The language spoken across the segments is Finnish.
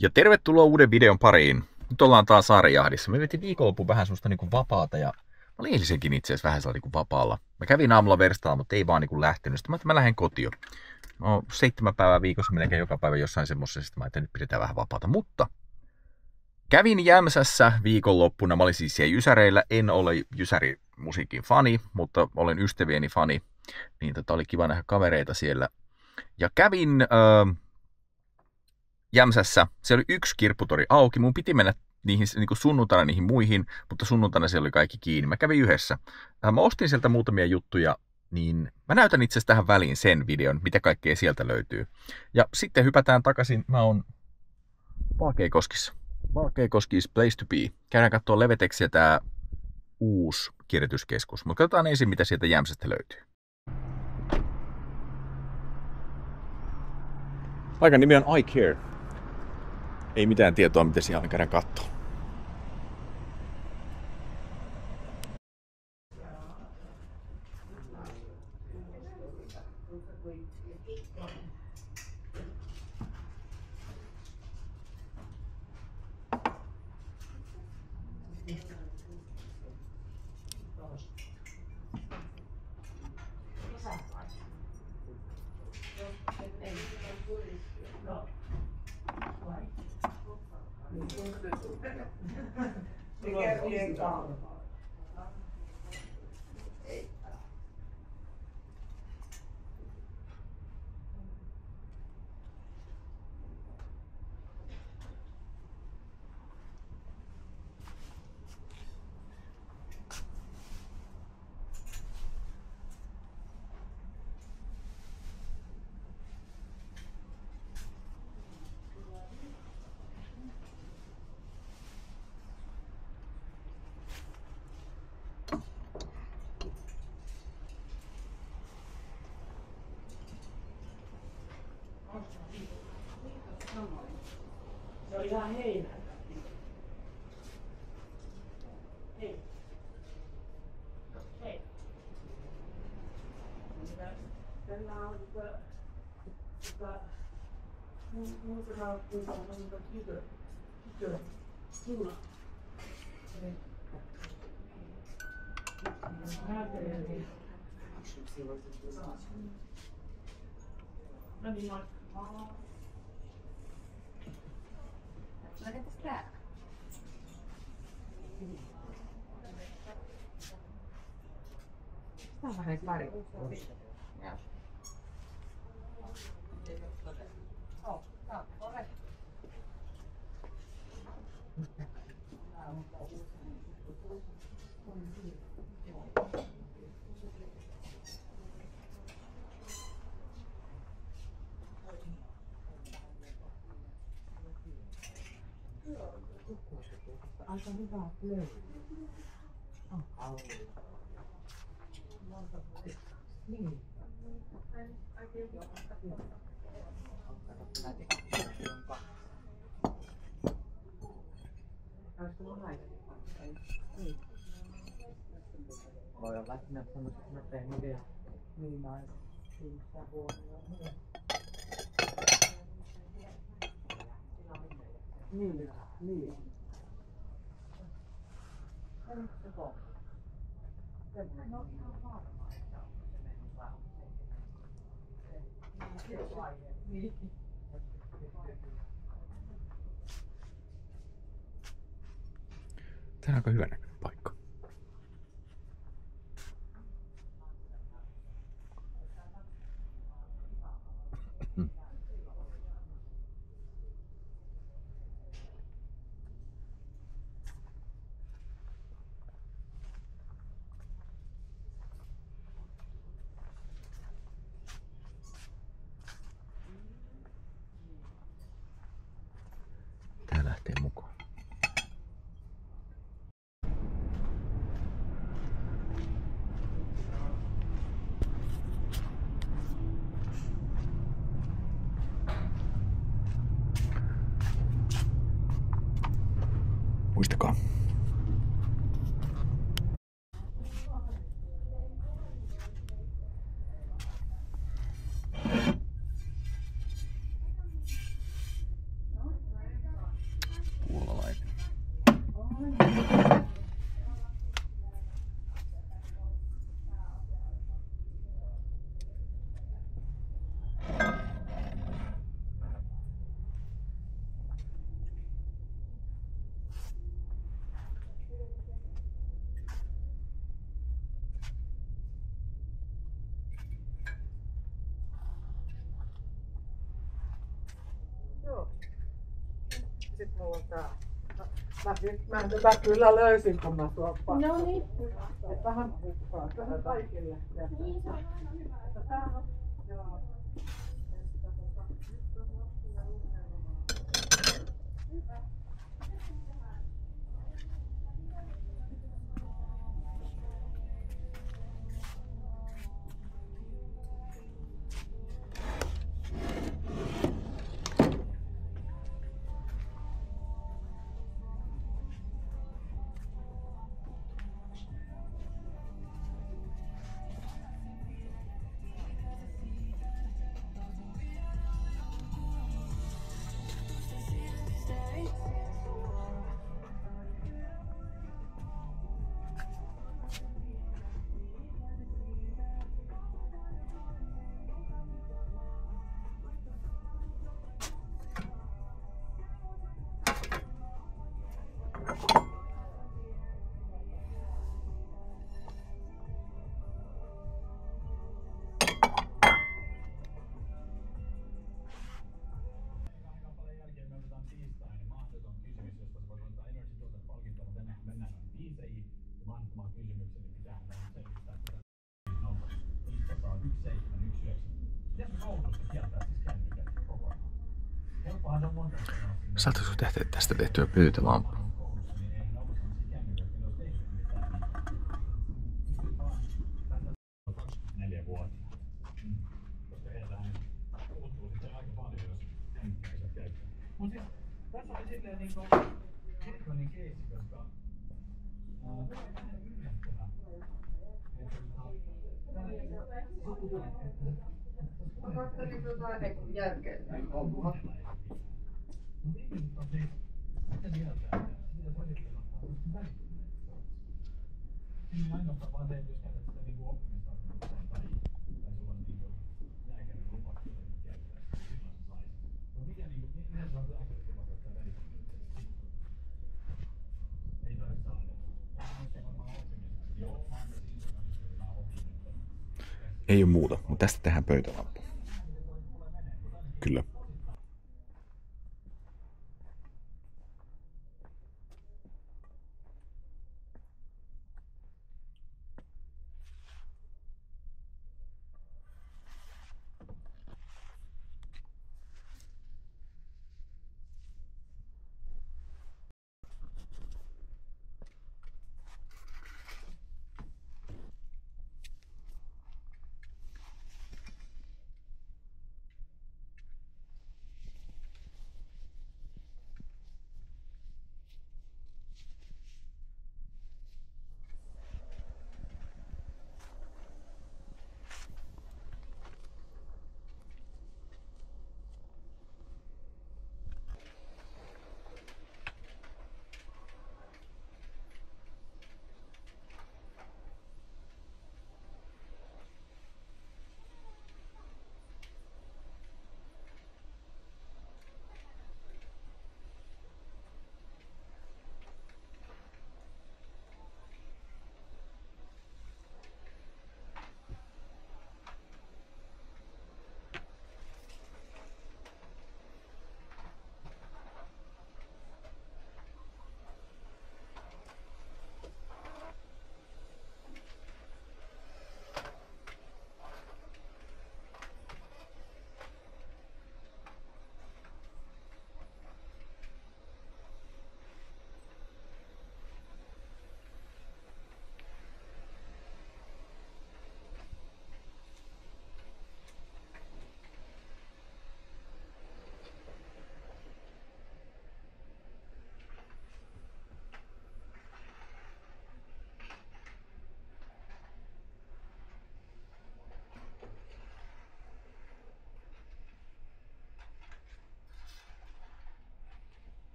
Ja tervetuloa uuden videon pariin. Nyt ollaan taas Saarijahdissa. Me vetin viikonloppuun vähän semmoista niinku vapaata ja mä olin eilisenkin itse asiassa vähän sellainen niinku vapaalla. Mä kävin aamulla verstaalla, mutta ei vaan niinku lähtenyt. Sitten mä lähden kotiin. No 7 päivää viikossa melkein joka päivä jossain semmoisessa, että nyt pidetään vähän vapaata. Mutta kävin Jämsässä viikonloppuna. Mä olin siis siellä Jysäreillä. En ole Jysäri-musiikin fani, mutta olen ystävieni fani. Niin oli kiva nähdä kavereita siellä. Ja kävin Jämsässä. Siellä oli yksi kirpputori auki. Mun piti mennä niihin, niin kuin sunnuntaina niihin muihin, mutta sunnuntaina siellä oli kaikki kiinni. Mä kävin yhdessä. Mä ostin sieltä muutamia juttuja, niin mä näytän itse asiassa tähän väliin sen videon, mitä kaikkea sieltä löytyy. Ja sitten hypätään takaisin. Mä oon Valkeakoskissa. Valkeakoski is place to be. Käydään katsoa Leveteksiä tää uusi kirjoituskeskus. Mutta katsotaan ensin, mitä sieltä Jämsästä löytyy. Paikan nimi on I Care. Ei mitään tietoa, mitä siellä on, käydään katsoa. Se on ihan heinä. Hei. Hei. Tällä on muutama tytö. Sulla. No niin, Look at the strap. Tämä on vähän pari. Joo. Oh, ole. Aika hyvä löydy. Niin. Voi olla, että ne on sellaiset, että mä teen ideaa niin aina. Kiinnittää huomioon. Niin, niin. No ihan varma, että on se mennyt vaan. Niin. Tää on aika hyvä näköinen paikka. Tää lähtee mukaan. Muistakaa. Joo. Sitten mulla on tää. Mä tätä kyllä löysin, kun mä tuon pakkaan. No niin. Et vähän hukkaa tähän kaikille. Niin, se on aina hyvä, että tää on. Joo. Että nyt on lapsilla unelmaa. Saataisiko tehdä tästä tehtyä pöytälamppu? Tässä oli silleen niinku erikoinen keissi, koska Mä katselin jotain niinku järkeä hommaa. mitä mieltä, että mitä sä olisit ottaa tästä välittymään? Siinä ainoastaan vaan se, että jos käytät sitä niinku oppimistarkoitukseen tai sulla on niinku lääkärin lupaksi käyttää, silloin sä saisit. Mutta mikä niinku, miten sä oot lääkärin lupaksi käyttää välittymään? Ei tarvitse saada. Ei varmaan oppimista. Joo, vaan se siinä on oppimista. Ei oo muuta, mutta tästä tehdään pöytälamppu. Kyllä.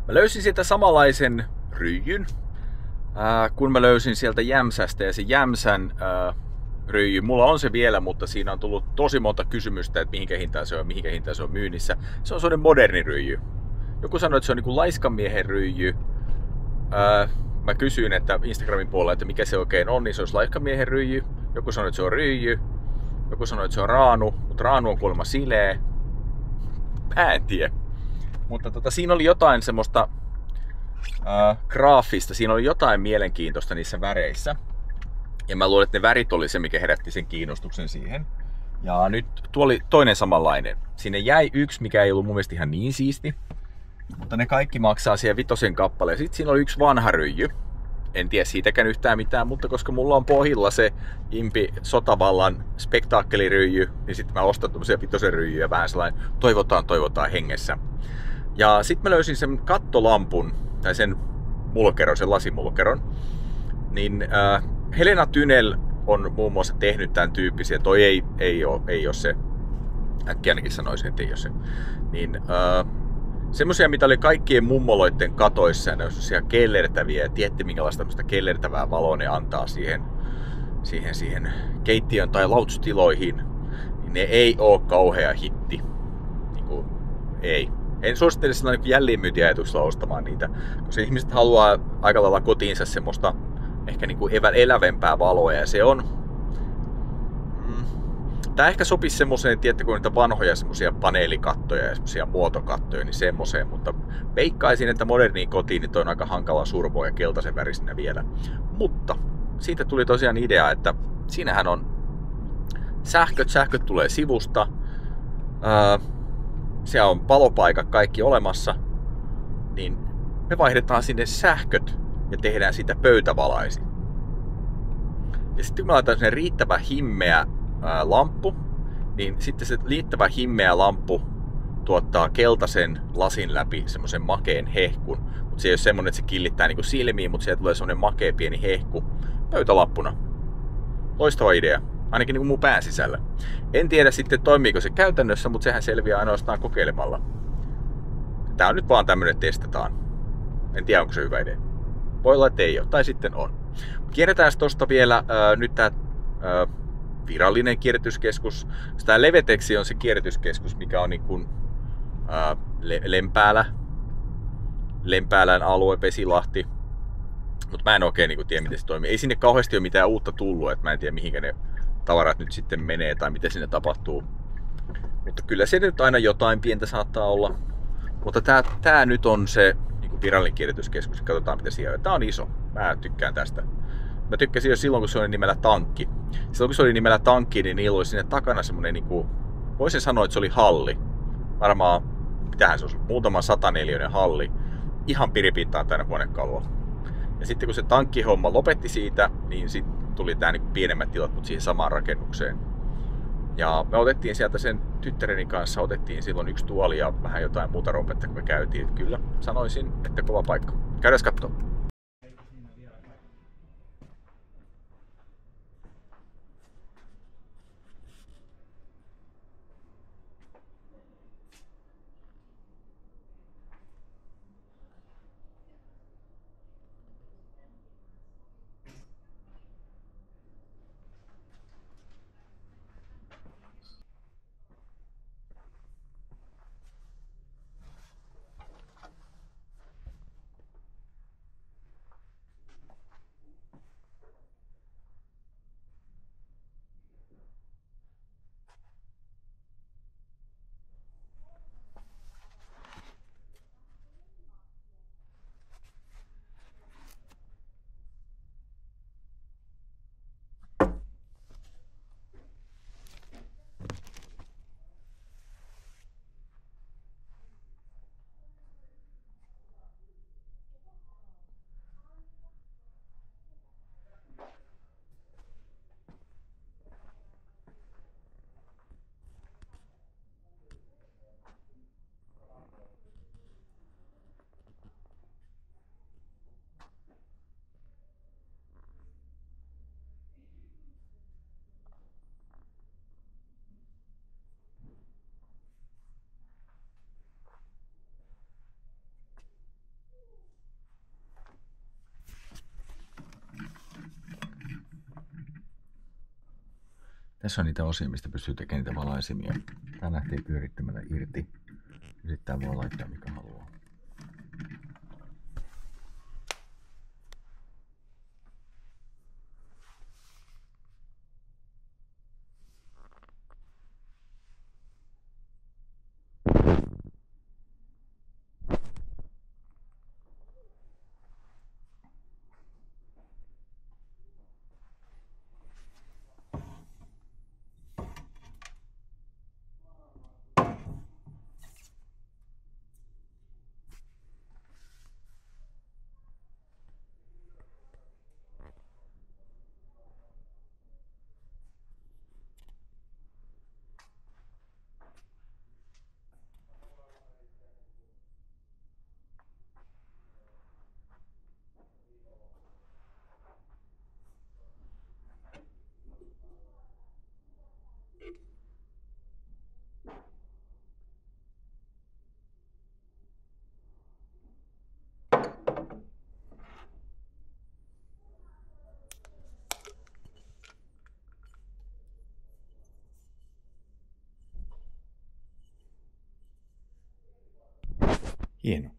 Mä löysin sieltä samanlaisen ryijyn, kun mä löysin sieltä Jämsästä, ja se Jämsän ryijy, mulla on se vielä, mutta siinä on tullut tosi monta kysymystä, että mihinkä hintaan se on, mihinkä hintaan se on myynnissä. Se on sellainen moderni ryijy. Joku sanoi, että se on niin kuin laiskan miehen ryijy. Mä kysyin, että Instagramin puolella, että mikä se oikein on, niin se olisi laiskan miehen ryijy. Joku sanoi, että se on ryijy. Joku sanoi, että se on raanu, mutta raanu on kuulemma sileä. Mä en tiedä. Mutta siinä oli jotain semmoista graafista, siinä oli jotain mielenkiintoista niissä väreissä. Ja mä luulen, että ne värit oli se, mikä herätti sen kiinnostuksen siihen. Ja nyt tuo oli toinen samanlainen. Sinne jäi yksi, mikä ei ollut mun mielestä ihan niin siisti. Mutta ne kaikki maksaa siihen 5 kappaleen. Sitten siinä oli yksi vanha ryijy. En tiedä siitäkään yhtään mitään, mutta koska mulla on pohjilla se Impi Sotavallan spektaakkeliryijy, niin sitten mä ostan tommosia 5 ryijyjä vähän sellainen toivotaan hengessä. Ja sitten mä löysin sen kattolampun, tai sen mulkeron, sen lasimulkeron. Niin Helena Tynell on muun muassa tehnyt tämän tyyppisiä. Toi ei ole se, äkkiä ainakin sanoisin, että ei ole se. Niin semmosia, mitä oli kaikkien mummoloiden katoissa, ja ne on semmosia kellertäviä, ja tiedätte minkälaista tämmöistä kellertävää valoa ne antaa siihen keittiön tai lautstiloihin, niin ne ei oo kauhea hitti. Niinku, ei. En suosittele sillä niin jälleenmyyntiajatuksella ostamaan niitä, koska ihmiset haluaa aika lailla kotiinsa semmoista ehkä niin kuin elävempää valoa, ja se on... Tää ehkä sopisi semmoseen, tiedätte, kun niitä vanhoja semmosia paneelikattoja ja semmosia muotokattoja, niin semmoseen, mutta veikkaisin, että moderniin kotiin niin toi on aika hankala survoa ja keltaisen värisinä vielä. Mutta siitä tuli tosiaan idea, että siinähän on sähköt tulee sivusta, siellä on valopaikat kaikki olemassa, niin me vaihdetaan sinne sähköt ja tehdään siitä pöytävalaisi. Ja sitten kun me laitetaan sinne riittävä himmeä lamppu, niin sitten se riittävä himmeä lamppu tuottaa keltaisen lasin läpi semmoisen makeen hehkun. Mutta se ei ole semmoinen, että se killittää niinku silmiin, mutta sieltä tulee semmoinen makea pieni hehku pöytälappuna. Loistava idea, ainakin niinku mun pään sisällä. En tiedä sitten toimiiko se käytännössä, mutta sehän selviää ainoastaan kokeilemalla. Tää on nyt vaan tämmönen, että testataan. En tiedä, onko se hyvä idea. Voi olla, että ei ole, tai sitten on. Kierretään tosta vielä nyt tää virallinen kierrätyskeskus. Tää Levetexi on se kierrätyskeskus, mikä on niin kuin Lempäälän alue, Vesilahti. Mutta mä en oikein niin kuin tiedä, miten se toimii. Ei sinne kauheasti ole mitään uutta tullut, että mä en tiedä, mihinkä ne tavarat nyt sitten menee tai mitä sinne tapahtuu. Mutta kyllä se nyt aina jotain pientä saattaa olla. Mutta tää nyt on se niin kuin virallinen kierrätyskeskus. Katsotaan, mitä siellä on. Tää on iso. Mä tykkään tästä. Mä tykkäsin jo silloin, kun se oli nimellä Tankki. Silloin, kun se oli nimellä Tankki, niin niillä oli sinne takana semmonen niinku... Voisin sanoa, että se oli halli. Varmaan, mitähän se olisi, muutama 104 halli. Ihan piripintaan täynnä huonekalua. Ja sitten kun se tankkihomma lopetti siitä, niin sitten tuli tää niinku pienemmät tilat, mutta siihen samaan rakennukseen. Ja me otettiin sieltä sen tyttäreni kanssa, otettiin silloin 1 tuoli ja vähän jotain muuta rompetta, kun me käytiin. Kyllä, sanoisin, että kova paikka. Käydään kattoo. Tässä on niitä osia, mistä pystyy tekemään niitä valaisimia. Tää lähtee pyörittämällä irti. Ja sitten tää voi laittaa mikä haluaa. Hieno.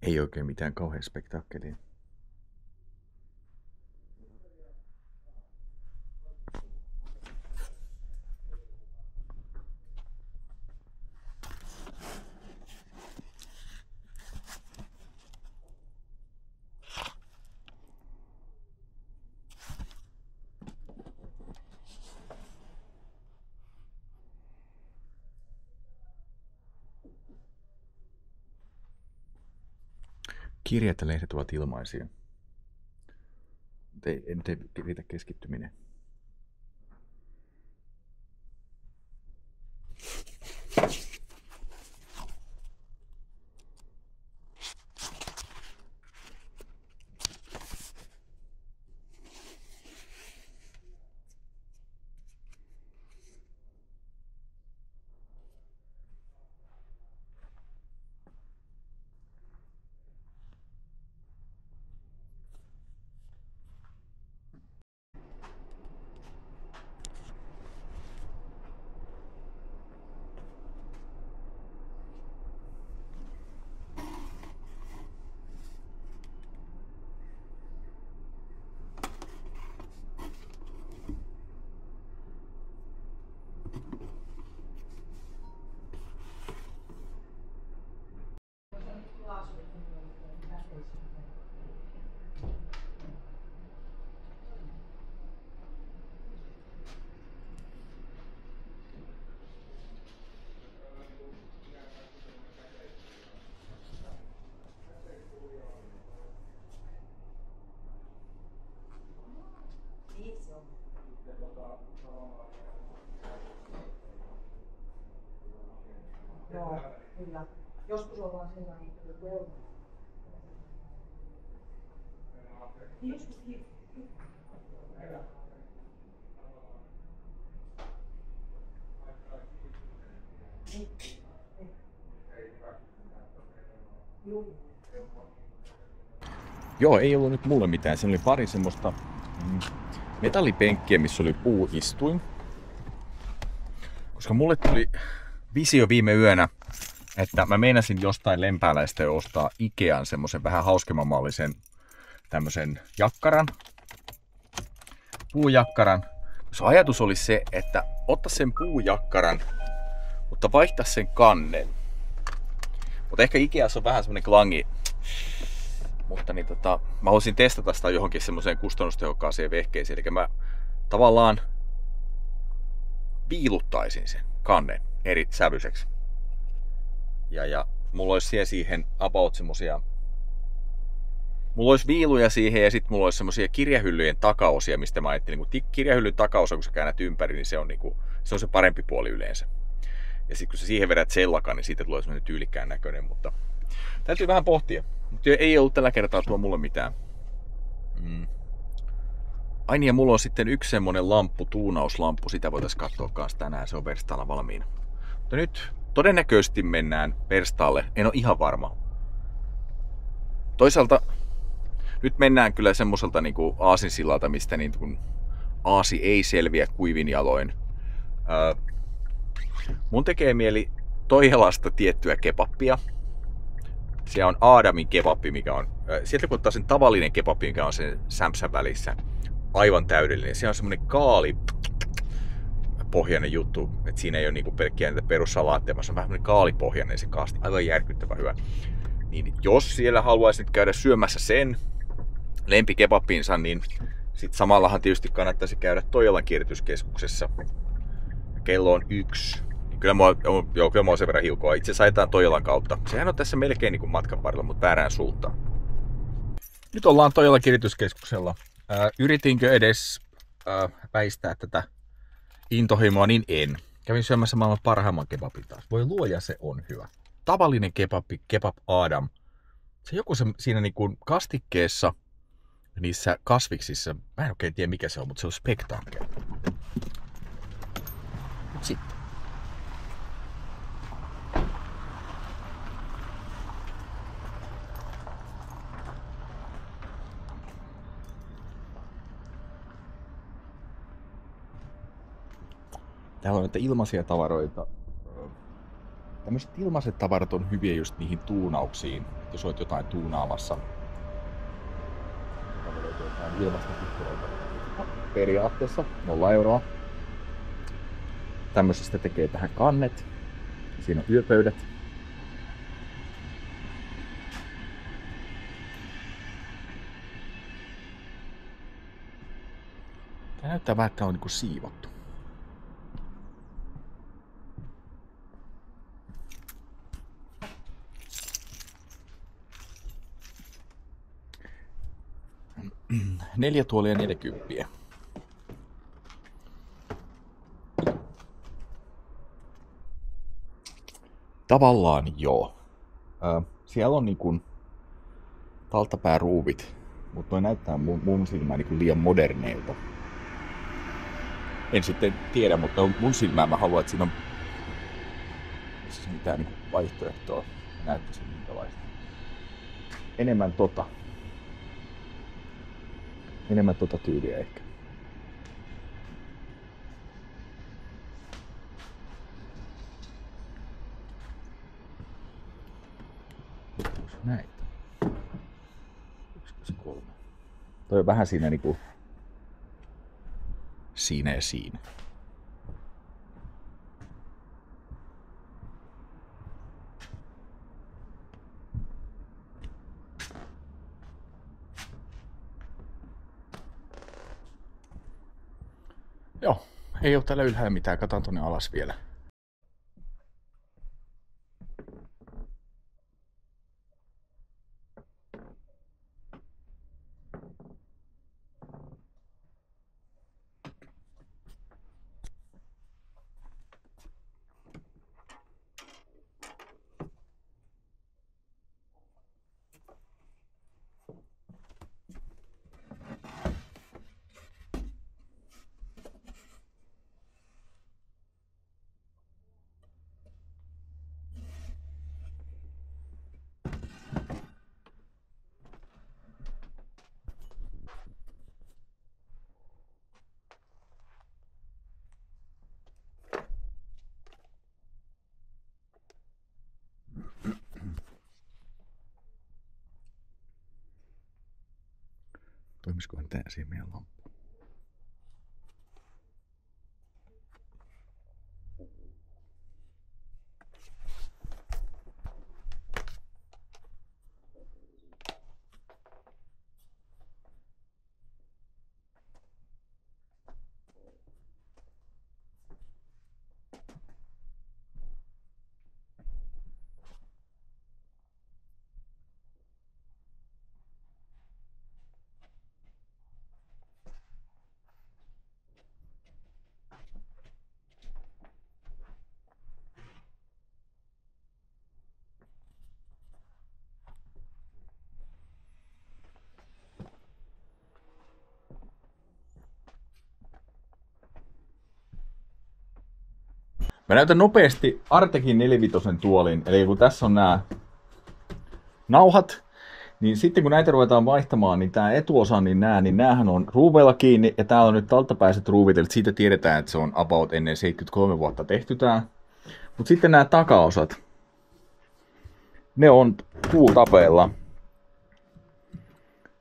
Ei oikein mitään kauhean spektaakkelia. Kirjat ja lehdet ovat ilmaisia. Nyt ei riitä keskittyminen. Joo, kyllä. Joskus ollaan sellainen, että joku euro. Joskus Joo. Joo, ei ollut nyt mulle mitään. Siinä oli pari semmoista metallipenkkiä, missä oli puuistuin. Koska mulle tuli visio viime yönä, että mä meinasin jostain Lempääläistä jo ostaa Ikean semmosen vähän hauskemmanmallisen tämmösen jakkaran. Puujakkaran. Se ajatus oli se, että otta sen puujakkaran, mutta vaihtaa sen kannen. Mutta ehkä Ikeassa on vähän semmonen klangi. Mutta niin mä haluaisin testata sitä johonkin semmoiseen kustannustehokkaaseen vehkeeseen. Eli mä tavallaan viiluttaisin sen kannen eri sävyiseksi. Ja mulla olisi siihen about semmosia... Mulla olisi viiluja siihen ja sitten mulla olisi semmosia kirjahyllyjen takaosia, mistä mä ajattelin. Kun kirjahyllyn takaosa, kun sä käännät ympäri, niin se on, se on se parempi puoli yleensä. Ja sitten kun sä siihen vedät sellakan, niin siitä tulee semmoinen tyylikkään näköinen. Mutta täytyy vähän pohtia. Mutta ei ollut tällä kertaa tuo mulle mitään. Ai niin, ja mulla on sitten yksi semmonen lamppu, tuunauslamppu. Sitä voitais katsoa kans tänään, se on Verstaalla valmiina. Mutta nyt todennäköisesti mennään Verstaalle, en ole ihan varma. Toisaalta nyt mennään kyllä semmoiselta niinku aasinsillalta, mistä niin kun aasi ei selviä kuivin jaloin. Mun tekee mieli Toijalasta tiettyä kebappia. Siellä on Aadamin kebappi, mikä on, sieltä kun ottaa sen tavallinen kebappi, mikä on sen sämpsän välissä, aivan täydellinen. Se on semmonen kaalipohjainen juttu, että siinä ei ole niinku pelkkiä niitä perussalaatteja, vaan se on vähän semmonen kaalipohjainen se kaasti, aivan järkyttävän hyvä. Niin jos siellä haluaisi nyt käydä syömässä sen lempikebappinsa, niin sit samallahan tietysti kannattaisi käydä Toijalan kierrätyskeskuksessa. Kello on 1. Kyllä mä oon sen verran hiukoa. Itse asiassa ajetaan Toijalan kautta. Sehän on tässä melkein niin kuin matkan varrella, mutta väärään suuntaan. Nyt ollaan Toijalan kirjoituskeskuksella. Yritinkö edes väistää tätä intohimoa, niin en. Kävin syömässä maailman parhaimman kebabin taas. Voi luoja, se on hyvä. Tavallinen kebabbi, Kebab Adam. Se joku siinä niin kuin kastikkeessa, niissä kasviksissa, mä en oikein tiedä mikä se on, mutta se on spektaakeli. Nyt sitten. Täällä on näitä ilmaisia tavaroita. Tämmöiset ilmaiset tavarat on hyviä just niihin tuunauksiin. Jos olet jotain tuunaamassa. Ilmasta kukkuroita. Periaatteessa 0 euroa. Tämmöisestä tekee tähän kannet. Siinä on yöpöydät. Tää näyttää vähän, että on niinku siivottu. $4 tuolia 40. Tavallaan joo. Siellä on niinku taltapääruuvit, mutta toi näyttää mun silmään niinku liian moderneilta. En sitten tiedä, mutta mun silmään mä haluan, että siinä on mitään niinku vaihtoehtoa. Näyttäisi minkälaista. Enemmän tota tyyliä ehkä. Näitä. 1,3. Toi on vähän siinä niinku siinä ja siinä. Joo, ei oo täällä ylhäällä mitään, katon tonne alas vielä. Toimisikohan tää siihen meidän lamppu? Mä näytän nopeasti Artekin 45 tuolin, eli kun tässä on nämä nauhat, niin sitten kun näitä ruvetaan vaihtamaan, niin tämä etuosa, niin näähän on ruuveilla kiinni, ja täällä on nyt altapäiset ruuvit, eli siitä tiedetään, että se on about ennen 73 vuotta tehty tää. Mutta sitten nämä takaosat, ne on puutapeilla.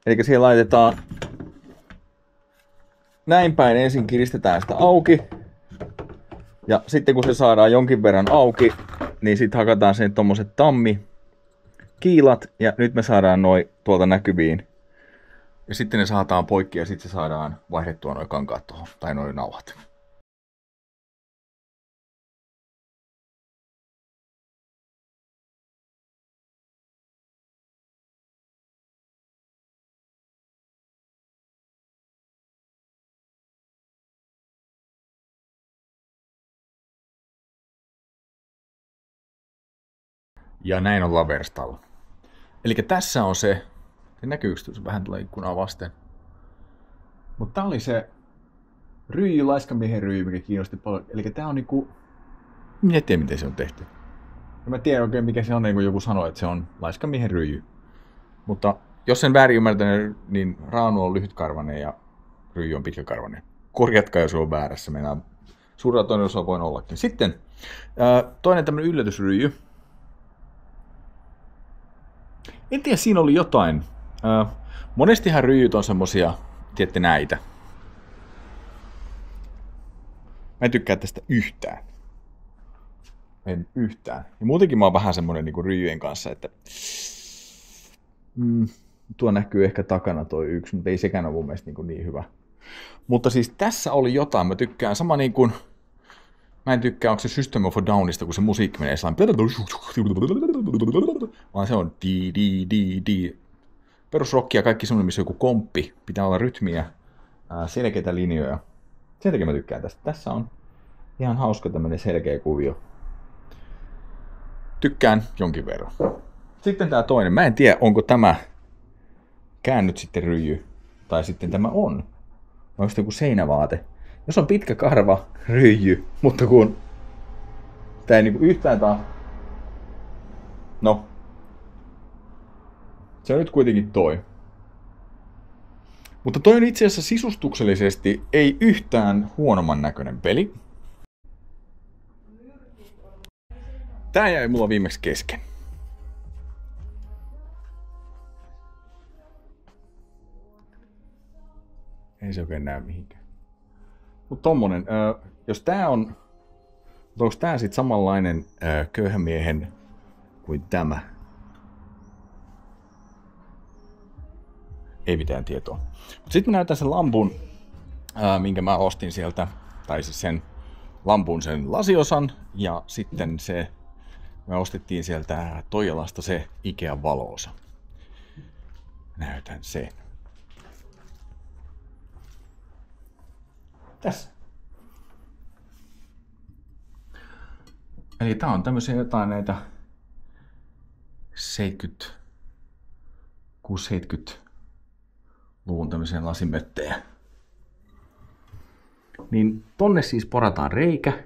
Eli siellä laitetaan näin päin, ensin kiristetään sitä auki. Ja sitten kun se saadaan jonkin verran auki, niin sitten hakataan sen tommoset kiilat ja nyt me saadaan noi tuolta näkyviin. Ja sitten ne saataan poikki ja sitten se saadaan vaihdettua noi kankaat tuohon, tai noi nauhat. Ja näin ollaan verstaalla. Eli tässä on se näkyykö se vähän tulee ikkunaa vasten. Mutta tää oli se laiskanmiehen ryijy, mikä kiinnosti paljon. Eli tää on niinku, minä en tiedä miten se on tehty. Ja mä tiedän oikein mikä se on, niin kuin joku sanoi, että se on laiskanmiehen ryijy. Mutta jos sen väärin ymmärtänyt, niin raunu on lyhytkarvainen ja ryijy on pitkäkarvainen. Korjatkaa jos on väärässä, mennään suurella toinen osa voin ollakin. Sitten toinen tämmönen yllätysryijy. En tiedä, siinä oli jotain. Monestihan ryijyt on semmosia, tiedätte näitä. Mä en tykkää tästä yhtään. En yhtään. Ja muutenkin mä oon vähän semmonen niinku ryijyjen kanssa, että tuo näkyy ehkä takana toi yksi, mutta ei sekään ole mun mielestä niin hyvä. Mutta siis tässä oli jotain, mä tykkään sama niin kuin, mä en tykkää, onko se System of a Downista, kun se musiikki menee sellainen, vaan se on di. Perusrockia, kaikki semmoinen, missä on joku komppi, pitää olla rytmiä, selkeitä linjoja. Sen takia mä tykkään tästä. Tässä on ihan hauska tämmönen selkeä kuvio. Tykkään jonkin verran. Sitten tää toinen, mä en tiedä, onko tämä käännyt sitten ryijy, tai sitten tämä on. Onko se joku seinävaate? Jos on pitkä karva ryijy, mutta kun tää ei niinku yhtään no. Se on nyt kuitenkin toi. Mutta toi on itse asiassa sisustuksellisesti ei yhtään huonomman näköinen peli. Tää jäi mulla viimeksi kesken. Ei se oikein näy mihinkään. Mut tommonen, jos tää on, onko tää sit samanlainen köyhän miehen kuin tämä? Ei mitään tietoa. Sitten mä näytän sen lampun, minkä mä ostin sieltä, tai siis sen lampun sen lasiosan, ja sitten se, me ostettiin sieltä Toijalasta se Ikean valoosa. Näytän sen. Tässä. Eli tää on tämmöisiä jotain näitä 70-luvun tämmöisiä lasimöttejä. Niin tonne siis porataan reikä.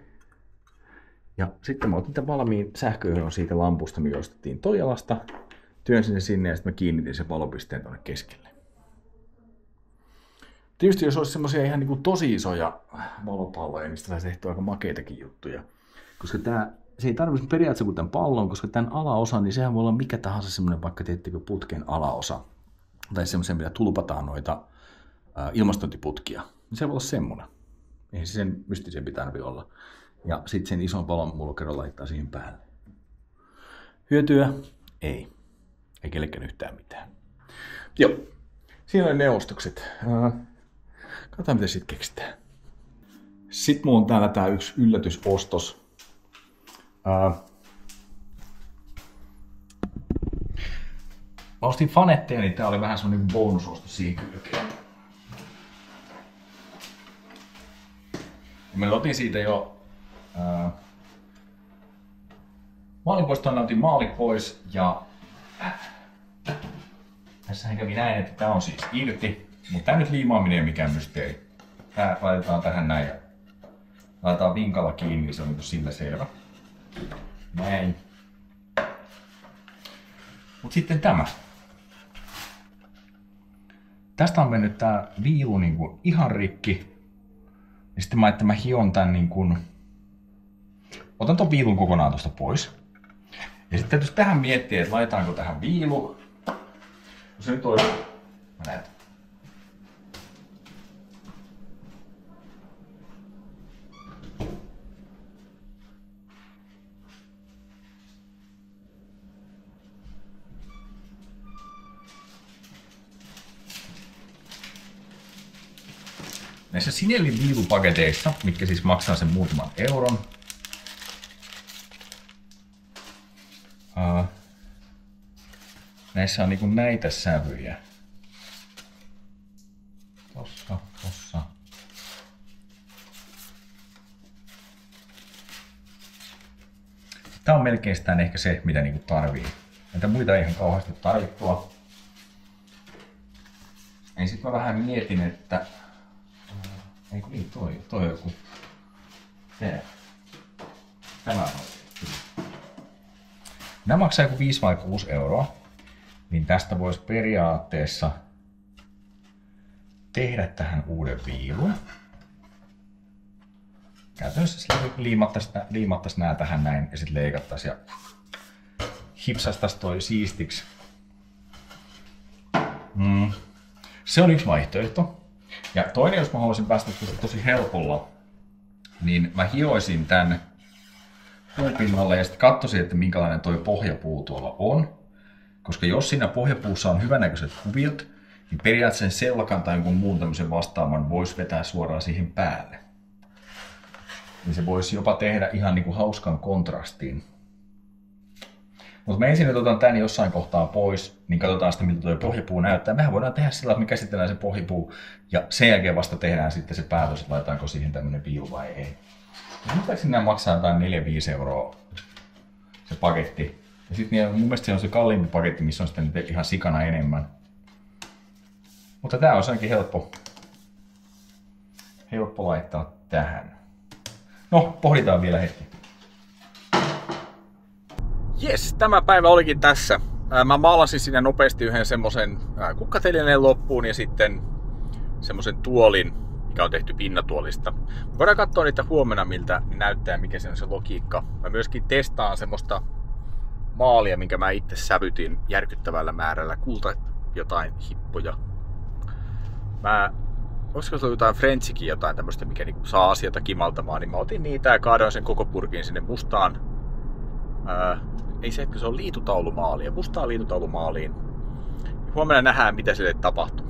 Ja sitten mä otin tämän valmiin sähköyhdon siitä lampusta, mikä ostettiin Toijalasta. Työnsin sen sinne ja sitten mä kiinnitin sen valopisteen tonne keskelle. Tietysti jos olisi semmosia ihan niin kuin tosi isoja valopalloja, niin sitä saisi tehtyä aika makeitakin juttuja. Koska se ei tarvitse periaatteessa kuin tämän pallon, koska tämän alaosa, niin sehän voi olla mikä tahansa semmoinen vaikka teettekö putken alaosa. Tai semmoisen, mitä tulpataan noita ilmastointiputkia. Se voi olla semmonen. Eihän se sen mystisempi tarvi olla. Ja sitten sen ison palon mulkero laittaa siihen päälle. Hyötyä? Ei. Ei kellekään yhtään mitään. Joo. Siinä oli ne ostokset. Katsotaan mitä sit keksitään. Sitten mulla on täällä tää yksi yllätysostos. Mä ostin fanetteja, niin tää oli vähän semmonen bonusostos siihen kylkeen. Mä otin siitä jo maalipoistoon, otin maalit pois ja tässähän kävi näin, että tää on siis irti, mutta tää nyt liimaaminen ei ole mikään mysteeri. Tää laitetaan tähän näin ja laitetaan vinkalla kiinni, niin se on sillä selvä. Näin. Mut sitten tämä. Tästä on mennyt tää viilu niinku ihan rikki. Ja sitten mä hion tän niinku... Otan ton viilun kokonaan tosta pois. Ja sitten täytyisi tähän miettiä, että laitetaanko tähän viilu. Se nyt olisi... Mä näytän. Näissä Sinellin viilupaketeissa, mitkä siis maksaa sen muutaman euron, näissä on niinku näitä sävyjä. Tossa. Tää on melkein ehkä se, mitä niinku tarvii. Näitä muita ei ihan kauheasti tarvittua. Ja sit mä vähän mietin, että ei kun niin, toi on joku. Tämä on. Nämä maksaa joku 5 vai 6 euroa. Niin tästä voisi periaatteessa tehdä tähän uuden viilun. Käytännössä liimattaisiin nää tähän näin ja sitten leikattaisiin ja hipsastaisiin toi siistiksi. Se on yksi vaihtoehto. Ja toinen, jos mä haluaisin päästä tosi helpolla, niin mä hioisin tän puupinnalle ja sitten katsoisin, että minkälainen toi pohjapuu tuolla on. Koska jos siinä pohjapuussa on hyvänäköiset kuviot, niin periaatteessa sen sellakan tai jonkun muun tämmöisen vastaavan voisi vetää suoraan siihen päälle. Niin se voisi jopa tehdä ihan niinku hauskan kontrastin. Mutta mä ensin otan tän jossain kohtaa pois, niin katsotaan sitten miltä tuo pohjapuu näyttää. Mehän voidaan tehdä sillä, että me käsitellään se pohjapuu ja sen jälkeen vasta tehdään sitten se päätös, että laitetaanko siihen tämmönen viilu vai ei. Muistaakseni nämä maksaa jotain 4-5 euroa se paketti. Ja sitten mun mielestä se on se kalliimpi paketti, missä on sitten ihan sikana enemmän. Mutta tää on ainakin helppo laittaa tähän. No, pohditaan vielä hetki. Jes, tämä päivä olikin tässä. Mä maalasin sinne nopeasti yhden semmosen kukkatelineen loppuun ja sitten semmosen tuolin, mikä on tehty pinnatuolista. Voidaan katsoa niitä huomenna, miltä ne näyttää ja mikä se on se logiikka. Mä myöskin testaan semmoista maalia, minkä mä itse sävytin järkyttävällä määrällä kulta jotain hippoja. Olisiko se jotain Frenchikin jotain tämmöistä, mikä niinku saa asioita kimaltamaan, niin mä otin niitä ja kaadoin sen koko purkin sinne mustaan. Ei se, että se on liitutaulumaalia, mustaan liitutaulumaaliin. Huomenna nähdään, mitä sille tapahtuu.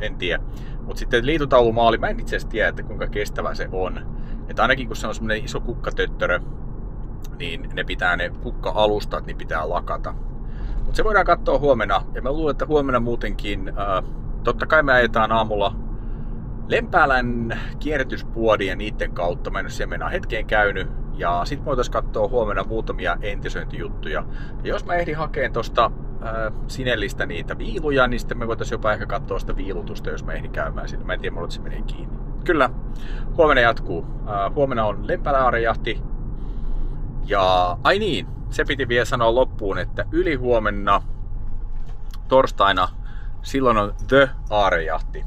En tiedä. Mutta sitten liitutaulumaali, mä en itse asiassa tiedä, että kuinka kestävä se on. Että ainakin kun se on semmonen iso kukkatöttörö, niin ne pitää ne kukka-alustat, niin pitää lakata. Mutta se voidaan katsoa huomenna. Ja mä luulen, että huomenna muutenkin, totta kai me ajetaan aamulla Lempäälän kierrätyspuodin ja niiden kautta. Mä en ole siellä mennä hetkeen käynyt. Ja sit me voitais katsoa huomenna muutamia entisöintijuttuja. Ja jos mä ehdin hakeen tosta Sinellistä niitä viiluja, niin sitten me voitais jopa ehkä katsoa sitä viilutusta, jos mä ehdin käymään sinne. Mä en tiedä, että se menee kiinni. Kyllä, huomenna jatkuu. Huomenna on Lempäälän aarejahti. Ja ai niin, se piti vielä sanoa loppuun, että ylihuomenna torstaina silloin on The aarejahti.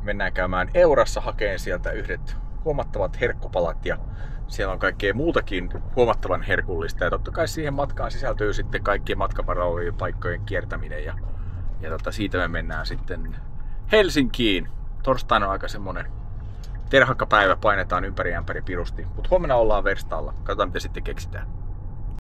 Mennään käymään Eurassa hakeen sieltä yhdet huomattavat herkkupalat ja siellä on kaikkea muutakin huomattavan herkullista. Ja totta kai siihen matkaan sisältyy sitten kaikkien matkapaikkojen kiertäminen ja siitä me mennään sitten Helsinkiin. torstaina on aika semmonen terhakka päivä, painetaan ympäri ämpäri pirusti. Mut huomenna ollaan verstaalla. Katsotaan mitä sitten keksitään.